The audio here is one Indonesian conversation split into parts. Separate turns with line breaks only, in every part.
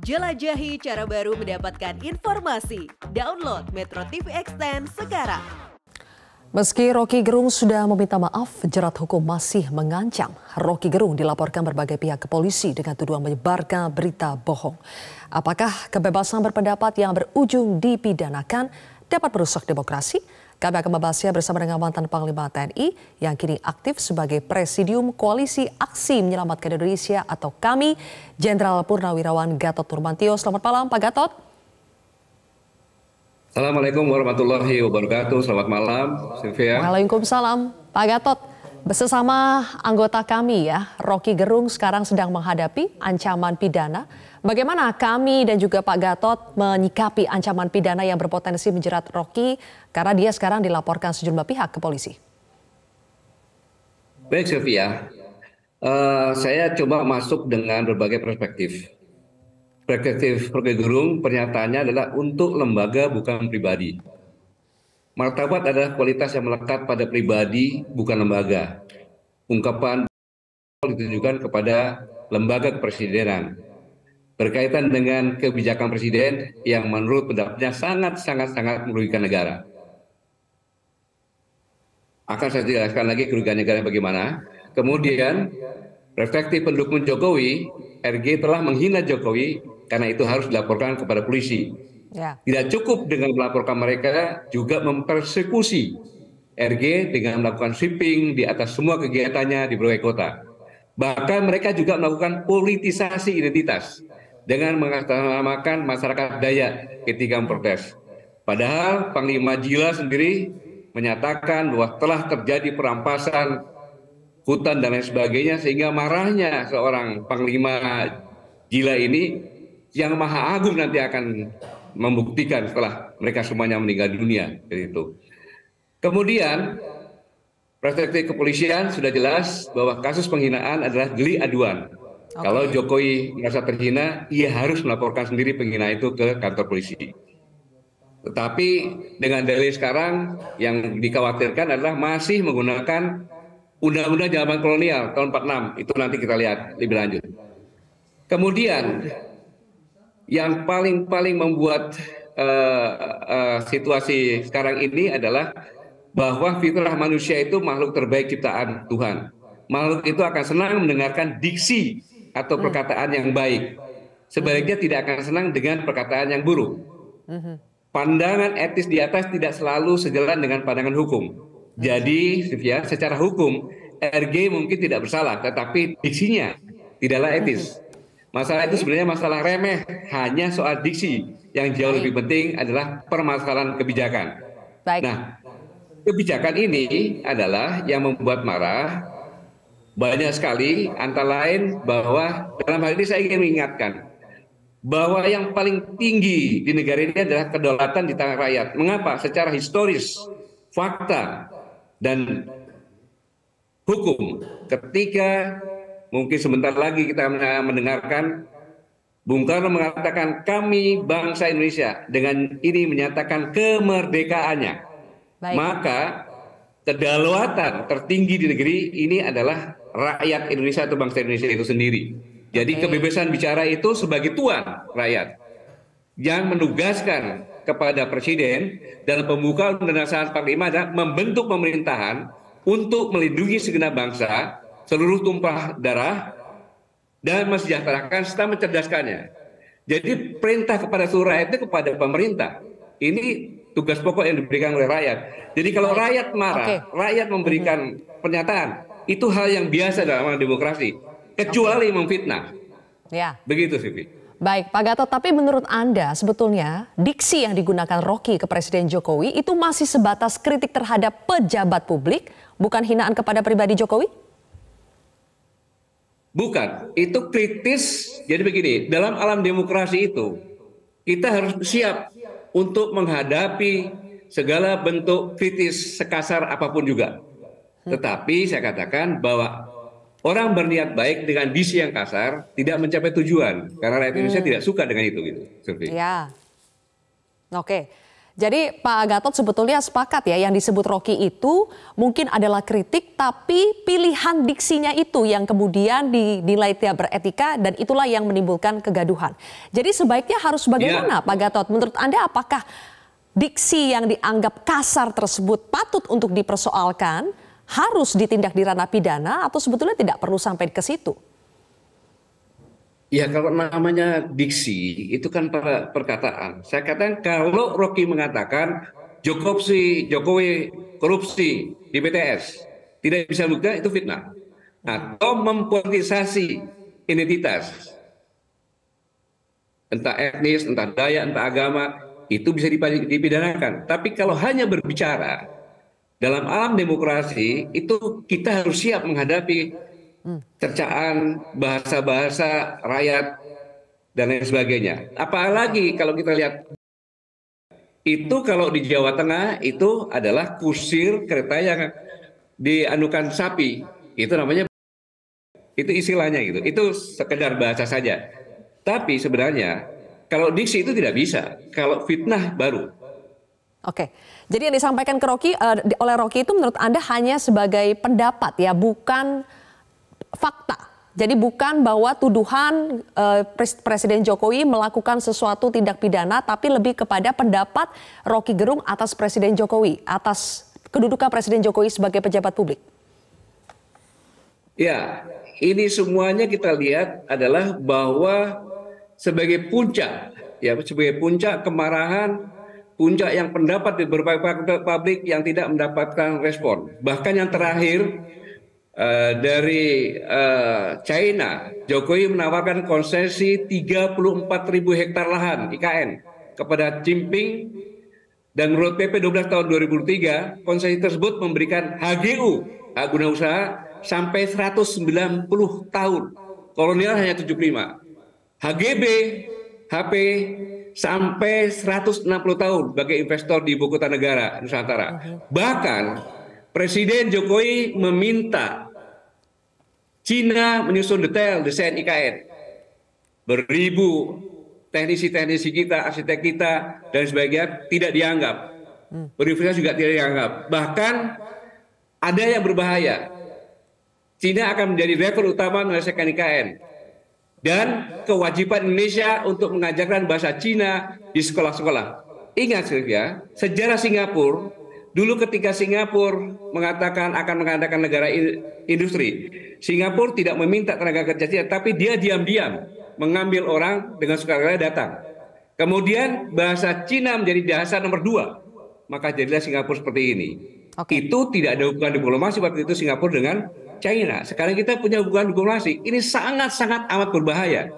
Jelajahi cara baru mendapatkan informasi. Download Metro TV Extend sekarang.
Meski Roky Gerung sudah meminta maaf, jerat hukum masih mengancam. Roky Gerung dilaporkan berbagai pihak ke polisi dengan tuduhan menyebarkan berita bohong. Apakah kebebasan berpendapat yang berujung dipidanakan dapat merusak demokrasi? Kami akan membahasnya bersama dengan mantan Panglima TNI yang kini aktif sebagai Presidium Koalisi Aksi Menyelamatkan Indonesia atau KAMI, Jenderal Purnawirawan Gatot Nurmantio. Selamat malam, Pak Gatot.
Assalamualaikum warahmatullahi wabarakatuh. Selamat malam, Sylvia.
Waalaikumsalam, Pak Gatot. Bersama anggota KAMI ya, Roky Gerung sekarang sedang menghadapi ancaman pidana. Bagaimana kami dan juga Pak Gatot menyikapi ancaman pidana yang berpotensi menjerat Roky karena dia sekarang dilaporkan sejumlah pihak ke polisi?
Baik Sylvia, saya coba masuk dengan berbagai perspektif. Perspektif Roky Gerung pernyataannya adalah untuk lembaga bukan pribadi. Martabat adalah kualitas yang melekat pada pribadi bukan lembaga. Ungkapan ditujukan kepada lembaga kepresidenan. Berkaitan dengan kebijakan presiden yang menurut pendapatnya sangat merugikan negara. Akan saya jelaskan lagi kerugian negara bagaimana. Kemudian, perspektif pendukung Jokowi, RG telah menghina Jokowi karena itu harus dilaporkan kepada polisi. Ya. Tidak cukup dengan melaporkan mereka, juga mempersekusi RG dengan melakukan sweeping di atas semua kegiatannya di berbagai kota. Bahkan mereka juga melakukan politisasi identitas dengan mengatasnamakan masyarakat Dayak ketika memprotes. Padahal Panglima Jila sendiri menyatakan bahwa telah terjadi perampasan hutan dan lain sebagainya, sehingga marahnya seorang Panglima Jila ini yang Maha Agung nanti akan membuktikan setelah mereka semuanya meninggal dunia. Itu. Kemudian perspektif kepolisian sudah jelas bahwa kasus penghinaan adalah delik aduan. Okay. Kalau Jokowi merasa terhina, ia harus melaporkan sendiri penghina itu ke kantor polisi. Tetapi dengan dalil sekarang yang dikhawatirkan adalah masih menggunakan undang-undang zaman kolonial tahun 46. Itu nanti kita lihat lebih lanjut. Kemudian yang paling membuat situasi sekarang ini adalah bahwa fitrah manusia itu makhluk terbaik ciptaan Tuhan. Makhluk itu akan senang mendengarkan diksi atau perkataan yang baik. Sebaliknya tidak akan senang dengan perkataan yang buruk. Pandangan etis di atas tidak selalu sejalan dengan pandangan hukum. Jadi, Sylvia, secara hukum RG mungkin tidak bersalah, tetapi diksinya tidaklah etis. Masalah itu sebenarnya masalah remeh, hanya soal diksi. Yang jauh lebih penting adalah permasalahan kebijakan. Baik. Nah, kebijakan ini adalah yang membuat marah banyak sekali, antara lain bahwa dalam hal ini saya ingin mengingatkan bahwa yang paling tinggi di negara ini adalah kedaulatan di tangan rakyat. Mengapa? Secara historis, fakta, dan hukum. Ketika mungkin sebentar lagi kita mendengarkan Bung Karno mengatakan kami bangsa Indonesia, dengan ini menyatakan kemerdekaannya. Baik. Maka kedaulatan tertinggi di negeri ini adalah rakyat Indonesia atau bangsa Indonesia itu sendiri. Jadi kebebasan bicara itu sebagai tuan rakyat yang menugaskan kepada presiden dalam pembukaan Undang-Undang Panglima adalah membentuk pemerintahan untuk melindungi segenap bangsa, seluruh tumpah darah, dan mensejahterakan serta mencerdaskannya. Jadi perintah kepada seluruh rakyat itu kepada pemerintah. Ini tugas pokok yang diberikan oleh rakyat. Jadi kalau rakyat marah, rakyat memberikan pernyataan, itu hal yang biasa dalam demokrasi, kecuali memfitnah. Ya. Begitu, Sivi.
Baik, Pak Gatot, tapi menurut Anda sebetulnya diksi yang digunakan Roky ke Presiden Jokowi itu masih sebatas kritik terhadap pejabat publik, bukan hinaan kepada pribadi Jokowi?
Bukan, itu kritis. Jadi begini, dalam alam demokrasi itu kita harus siap untuk menghadapi segala bentuk kritis sekasar apapun juga. Tetapi saya katakan bahwa orang berniat baik dengan diksi yang kasar tidak mencapai tujuan. Karena rakyat Indonesia tidak suka dengan itu. Gitu.
Ya, oke. Jadi Pak Gatot sebetulnya sepakat ya, yang disebut Rocky itu mungkin adalah kritik, tapi pilihan diksinya itu yang kemudian dinilai tidak beretika dan itulah yang menimbulkan kegaduhan. Jadi sebaiknya harus bagaimana Pak Gatot? Menurut Anda apakah diksi yang dianggap kasar tersebut patut untuk dipersoalkan, harus ditindak di ranah pidana atau sebetulnya tidak perlu sampai ke situ?
Ya kalau namanya diksi itu kan perkataan. Saya katakan kalau Rocky mengatakan Jokowi korupsi di BTS tidak bisa bukti, itu fitnah atau mempolitisasi identitas, entah etnis, entah daya, entah agama, itu bisa dipidanakan. Tapi kalau hanya berbicara dalam alam demokrasi itu kita harus siap menghadapi cercaan bahasa-bahasa rakyat dan lain sebagainya. Apalagi kalau kita lihat itu kalau di Jawa Tengah itu adalah kusir kereta yang dianukan sapi, itu namanya, itu istilahnya gitu. Itu sekedar bahasa saja. Tapi sebenarnya kalau diksi itu tidak bisa. Kalau fitnah baru.
Oke, jadi yang disampaikan ke Rocky, oleh Rocky itu menurut Anda hanya sebagai pendapat ya, bukan fakta. Jadi bukan bahwa tuduhan Presiden Jokowi melakukan sesuatu tindak pidana, tapi lebih kepada pendapat Rocky Gerung atas Presiden Jokowi, atas kedudukan Presiden Jokowi sebagai pejabat publik.
Ya, ini semuanya kita lihat adalah bahwa sebagai puncak, ya sebagai puncak kemarahan, puncak yang pendapat di berbagai publik yang tidak mendapatkan respon. Bahkan yang terakhir dari China, Jokowi menawarkan konsesi 34.000 hektar lahan IKN kepada Jinping dan menurut PP 12 tahun 2003, konsesi tersebut memberikan HGU, hak guna usaha, sampai 190 tahun. Kolonial hanya 75. HGB, HP sampai 160 tahun bagi investor di ibu kota negara Nusantara. Bahkan Presiden Jokowi meminta Cina menyusun detail desain IKN. Beribu teknisi-teknisi kita, arsitek kita, dan sebagainya tidak dianggap. Universitas juga tidak dianggap. Bahkan ada yang berbahaya. Cina akan menjadi driver utama menyelesaikan IKN. Dan kewajiban Indonesia untuk mengajarkan bahasa Cina di sekolah-sekolah. Ingat ya, sejarah Singapura, dulu ketika Singapura mengatakan akan mengadakan negara industri, Singapura tidak meminta tenaga kerja Cina, tapi dia diam-diam mengambil orang dengan sukarela datang. Kemudian bahasa Cina menjadi bahasa nomor 2, maka jadilah Singapura seperti ini. Itu tidak ada hubungan diplomasi waktu itu Singapura dengan China. Sekarang kita punya hubungan diplomasi. Ini sangat-sangat amat berbahaya.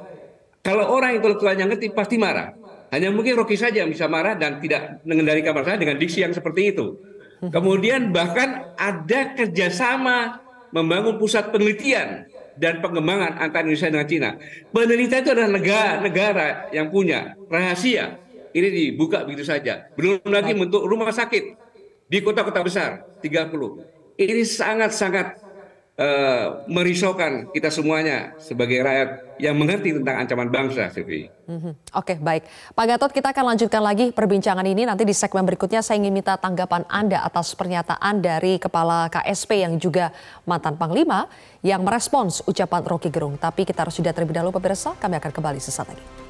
Kalau orang intelektualnya ngerti pasti marah. Hanya mungkin Rocky saja yang bisa marah dan tidak mengendalikan masalah dengan diksi yang seperti itu. Kemudian bahkan ada kerjasama membangun pusat penelitian dan pengembangan antara Indonesia dengan Cina. Penelitian itu adalah negara yang punya rahasia. Ini dibuka begitu saja. Belum lagi bentuk rumah sakit di kota-kota besar 30. Ini sangat-sangat merisaukan kita semuanya sebagai rakyat yang mengerti tentang ancaman bangsa, Silvi.
Oke, baik. Pak Gatot, kita akan lanjutkan lagi perbincangan ini. Nanti di segmen berikutnya saya ingin minta tanggapan Anda atas pernyataan dari Kepala KSP yang juga mantan Panglima yang merespons ucapan Rocky Gerung. Tapi kita harus jeda terlebih dahulu, pemirsa. Kami akan kembali sesaat lagi.